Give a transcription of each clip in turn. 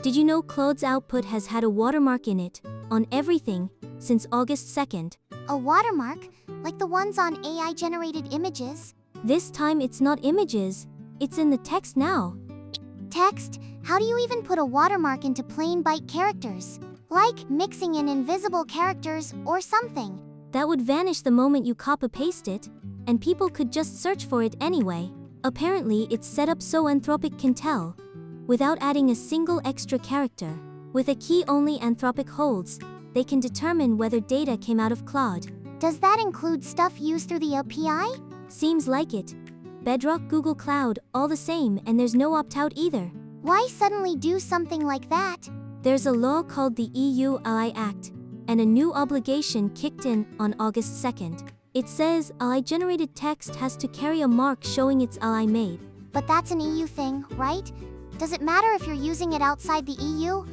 Did you know Claude's output has had a watermark in it, on everything, since August 2nd? A watermark? Like the ones on AI-generated images? This time it's not images, it's in the text now. Text? How do you even put a watermark into plain byte characters? Like mixing in invisible characters or something. That would vanish the moment you copy-paste it, and people could just search for it anyway. Apparently it's set up so Anthropic can tell, without adding a single extra character. With a key only Anthropic holds, they can determine whether data came out of Claude. Does that include stuff used through the API? Seems like it. Bedrock, Google Cloud, all the same, and there's no opt-out either. Why suddenly do something like that? There's a law called the EU AI Act, and a new obligation kicked in on August 2nd. It says AI-generated text has to carry a mark showing it's AI-made. But that's an EU thing, right? Does it matter if you're using it outside the EU?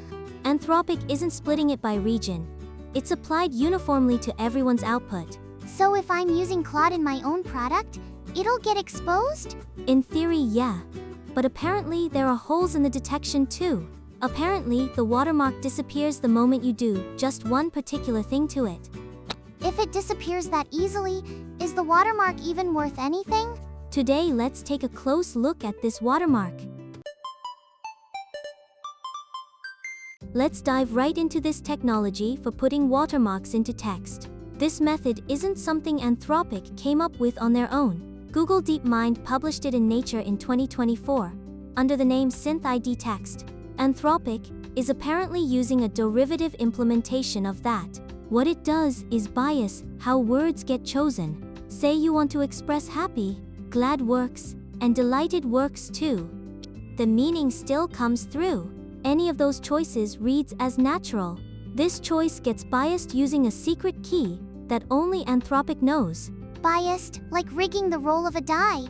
Anthropic isn't splitting it by region. It's applied uniformly to everyone's output. So if I'm using Claude in my own product, it'll get exposed? In theory, yeah. But apparently there are holes in the detection too. Apparently, the watermark disappears the moment you do just one particular thing to it. If it disappears that easily, is the watermark even worth anything? Today, let's take a close look at this watermark. Let's dive right into this technology for putting watermarks into text. This method isn't something Anthropic came up with on their own. Google DeepMind published it in Nature in 2024, under the name SynthID-Text. Anthropic is apparently using a derivative implementation of that. What it does is bias how words get chosen. Say you want to express happy, glad works, and delighted works too. The meaning still comes through. Any of those choices reads as natural. This choice gets biased using a secret key that only Anthropic knows. Biased, like rigging the roll of a die.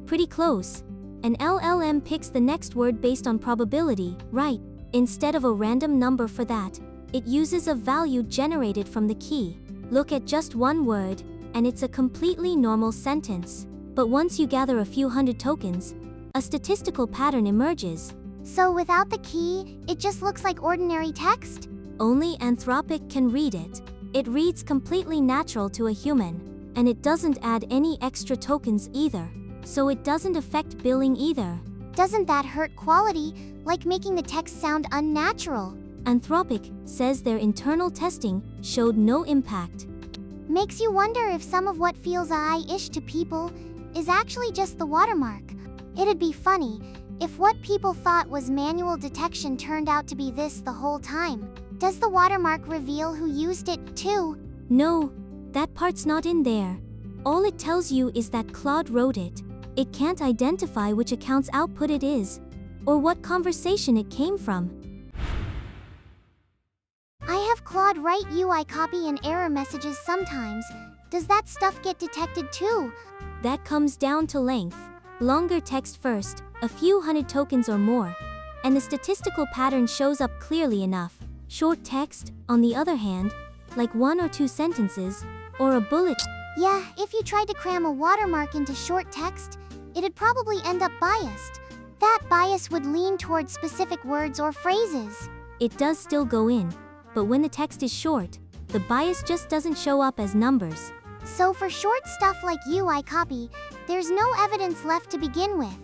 Pretty close. An LLM picks the next word based on probability, right? Instead of a random number for that, it uses a value generated from the key. Look at just one word, and it's a completely normal sentence. But once you gather a few hundred tokens, a statistical pattern emerges. So without the key, it just looks like ordinary text? Only Anthropic can read it. It reads completely natural to a human, and it doesn't add any extra tokens either. So it doesn't affect billing either. Doesn't that hurt quality, like making the text sound unnatural? Anthropic says their internal testing showed no impact. Makes you wonder if some of what feels AI-ish to people is actually just the watermark. It'd be funny if what people thought was manual detection turned out to be this the whole time. Does the watermark reveal who used it too? No, that part's not in there. All it tells you is that Claude wrote it. It can't identify which account's output it is, or what conversation it came from. I have Claude write UI copy and error messages sometimes. Does that stuff get detected too? That comes down to length. Longer text first, a few hundred tokens or more, and the statistical pattern shows up clearly enough. Short text, on the other hand, like 1 or 2 sentences, or a bullet. Yeah, if you tried to cram a watermark into short text, it'd probably end up biased. That bias would lean towards specific words or phrases. It does still go in, but when the text is short, the bias just doesn't show up as numbers. So for short stuff like UI copy, there's no evidence left to begin with.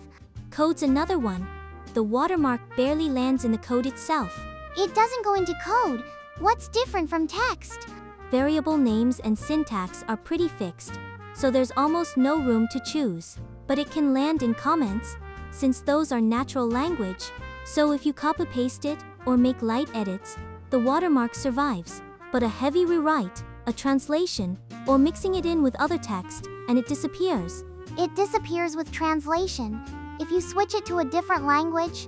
Code's another one. The watermark barely lands in the code itself. It doesn't go into code. What's different from text? Variable names and syntax are pretty fixed, so there's almost no room to choose. But it can land in comments, since those are natural language. So if you copy-paste it, or make light edits, the watermark survives. But a heavy rewrite, a translation, or mixing it in with other text, and it disappears. It disappears with translation. If you switch it to a different language,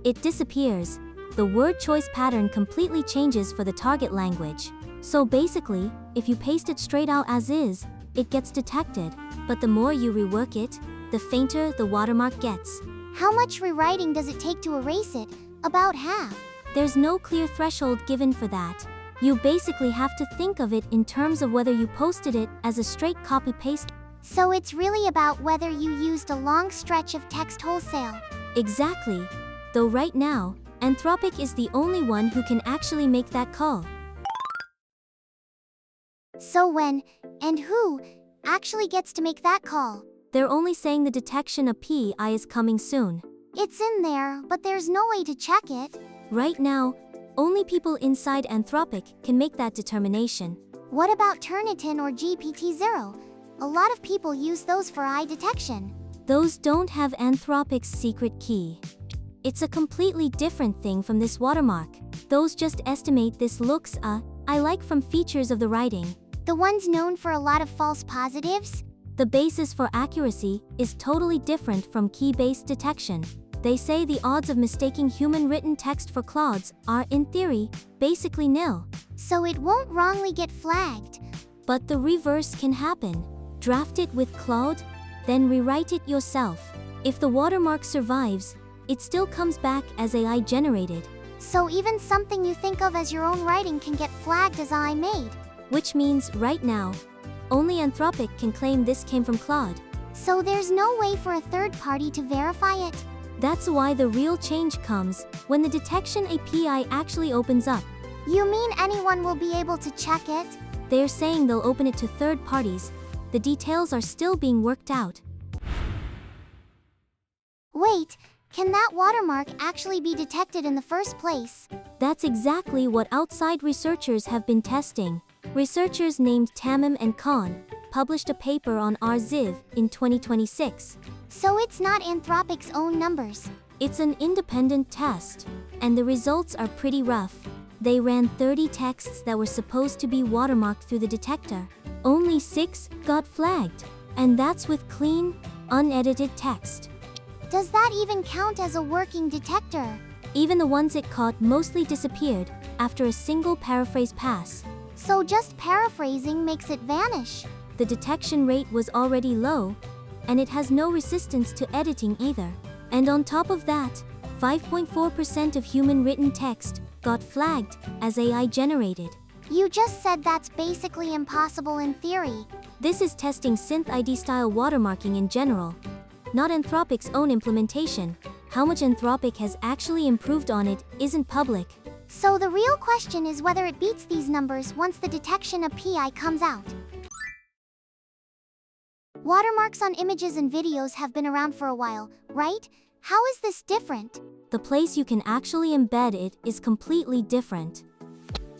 it disappears. The word choice pattern completely changes for the target language. So basically, if you paste it straight out as is, it gets detected. But the more you rework it, the fainter the watermark gets. How much rewriting does it take to erase it? About half. There's no clear threshold given for that. You basically have to think of it in terms of whether you posted it as a straight copy-paste. So it's really about whether you used a long stretch of text wholesale. Exactly. Though right now, Anthropic is the only one who can actually make that call. So when, and who, actually gets to make that call? They're only saying the detection API is coming soon. It's in there, but there's no way to check it. Right now, only people inside Anthropic can make that determination. What about Turnitin or GPT-0? A lot of people use those for eye detection. Those don't have Anthropic's secret key. It's a completely different thing from this watermark. Those just estimate this looks I like from features of the writing. The ones known for a lot of false positives? The basis for accuracy is totally different from key-based detection. They say the odds of mistaking human written text for Claude's are, in theory, basically nil. So it won't wrongly get flagged. But the reverse can happen. Draft it with Claude, then rewrite it yourself. If the watermark survives, it still comes back as AI generated. So even something you think of as your own writing can get flagged as AI made. Which means, right now, only Anthropic can claim this came from Claude. So there's no way for a third party to verify it? That's why the real change comes when the detection API actually opens up. You mean anyone will be able to check it? They're saying they'll open it to third parties. The details are still being worked out. Wait, can that watermark actually be detected in the first place? That's exactly what outside researchers have been testing. Researchers named Tamim and Khan published a paper on RZIV in 2026. So it's not Anthropic's own numbers. It's an independent test, and the results are pretty rough. They ran 30 texts that were supposed to be watermarked through the detector. Only 6 got flagged, and that's with clean, unedited text. Does that even count as a working detector? Even the ones it caught mostly disappeared after a single paraphrase pass. So just paraphrasing makes it vanish. The detection rate was already low, and it has no resistance to editing either. And on top of that, 5.4% of human written text got flagged as AI generated. You just said that's basically impossible in theory. This is testing SynthID style watermarking in general, not Anthropic's own implementation. How much Anthropic has actually improved on it isn't public. So the real question is whether it beats these numbers once the detection API comes out. Watermarks on images and videos have been around for a while, right? How is this different? The place you can actually embed it is completely different.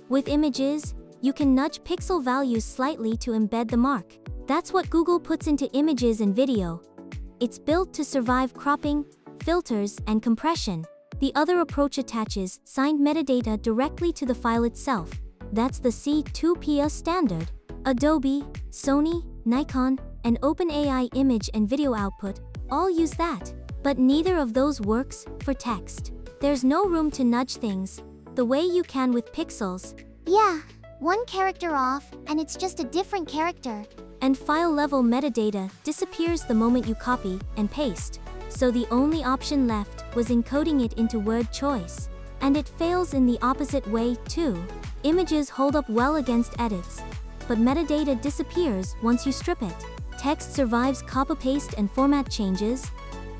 With images, you can nudge pixel values slightly to embed the mark. That's what Google puts into images and video. It's built to survive cropping, filters, and compression. The other approach attaches signed metadata directly to the file itself. That's the C2PA Standard. Adobe, Sony, Nikon, and OpenAI image and video output all use that. But neither of those works for text. There's no room to nudge things the way you can with pixels. Yeah, one character off, and it's just a different character. And file-level metadata disappears the moment you copy and paste. So the only option left was encoding it into word choice. And it fails in the opposite way, too. Images hold up well against edits, but metadata disappears once you strip it. Text survives copy-paste and format changes,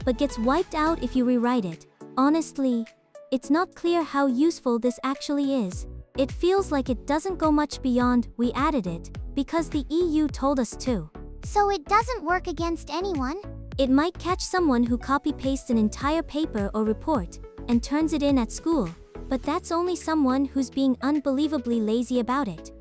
but gets wiped out if you rewrite it. Honestly, it's not clear how useful this actually is. It feels like it doesn't go much beyond "we added it because the EU told us to." So it doesn't work against anyone? It might catch someone who copy-pastes an entire paper or report and turns it in at school, but that's only someone who's being unbelievably lazy about it.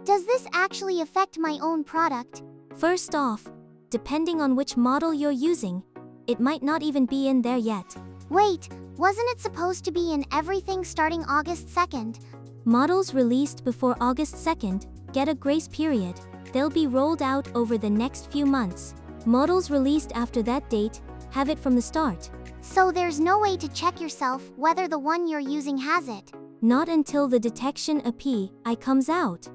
Does this actually affect my own product? First off, depending on which model you're using, it might not even be in there yet. Wait, wasn't it supposed to be in everything starting August 2nd? Models released before August 2nd get a grace period. They'll be rolled out over the next few months. Models released after that date have it from the start. So there's no way to check yourself whether the one you're using has it? Not until the detection API comes out.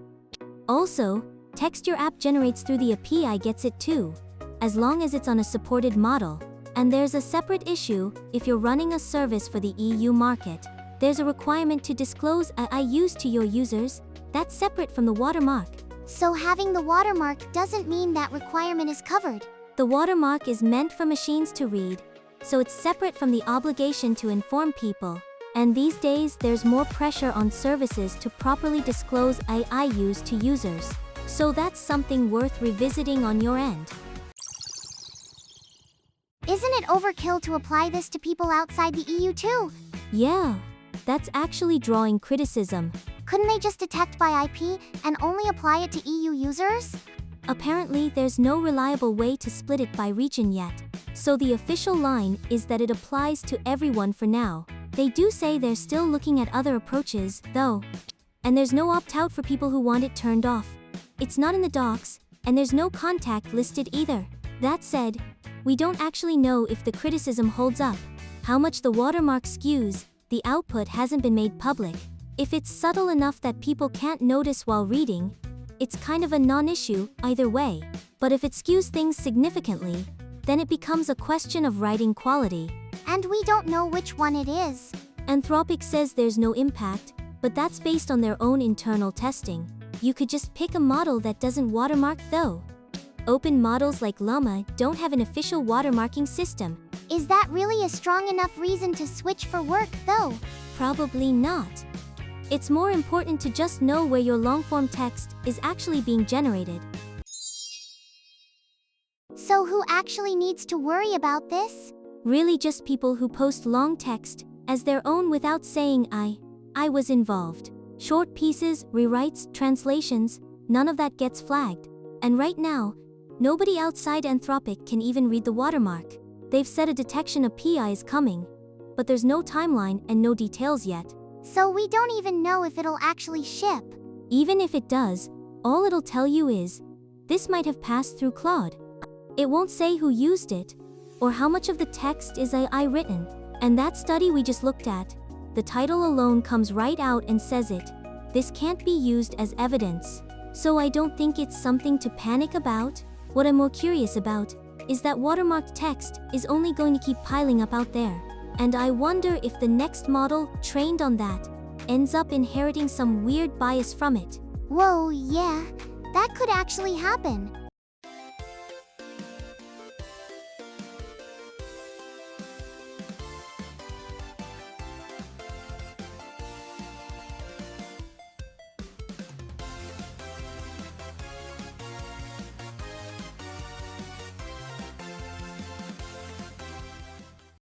Also, text your app generates through the API gets it too, as long as it's on a supported model. And there's a separate issue if you're running a service for the EU market. There's a requirement to disclose AI used to your users. That's separate from the watermark. So having the watermark doesn't mean that requirement is covered. The watermark is meant for machines to read, so it's separate from the obligation to inform people. And these days, there's more pressure on services to properly disclose AI use to users. So that's something worth revisiting on your end. Isn't it overkill to apply this to people outside the EU too? Yeah, that's actually drawing criticism. Couldn't they just detect by IP and only apply it to EU users? Apparently, there's no reliable way to split it by region yet. So the official line is that it applies to everyone for now. They do say they're still looking at other approaches, though. And there's no opt-out for people who want it turned off. It's not in the docs, and there's no contact listed either. That said, we don't actually know if the criticism holds up. How much the watermark skews, the output hasn't been made public. If it's subtle enough that people can't notice while reading, it's kind of a non-issue either way. But if it skews things significantly, then it becomes a question of writing quality. And we don't know which one it is. Anthropic says there's no impact, but that's based on their own internal testing. You could just pick a model that doesn't watermark though. Open models like Llama don't have an official watermarking system. Is that really a strong enough reason to switch for work though? Probably not. It's more important to just know where your long-form text is actually being generated. So who actually needs to worry about this? Really just people who post long text as their own without saying I was involved. Short pieces, rewrites, translations, none of that gets flagged. And right now, nobody outside Anthropic can even read the watermark. They've said a detection of PI is coming, but there's no timeline and no details yet. So we don't even know if it'll actually ship. Even if it does, all it'll tell you is, this might have passed through Claude. It won't say who used it, or how much of the text is AI written. And that study we just looked at, the title alone comes right out and says it. This can't be used as evidence. So I don't think it's something to panic about. What I'm more curious about is that watermarked text is only going to keep piling up out there. And I wonder if the next model, trained on that, ends up inheriting some weird bias from it. Whoa, yeah, that could actually happen.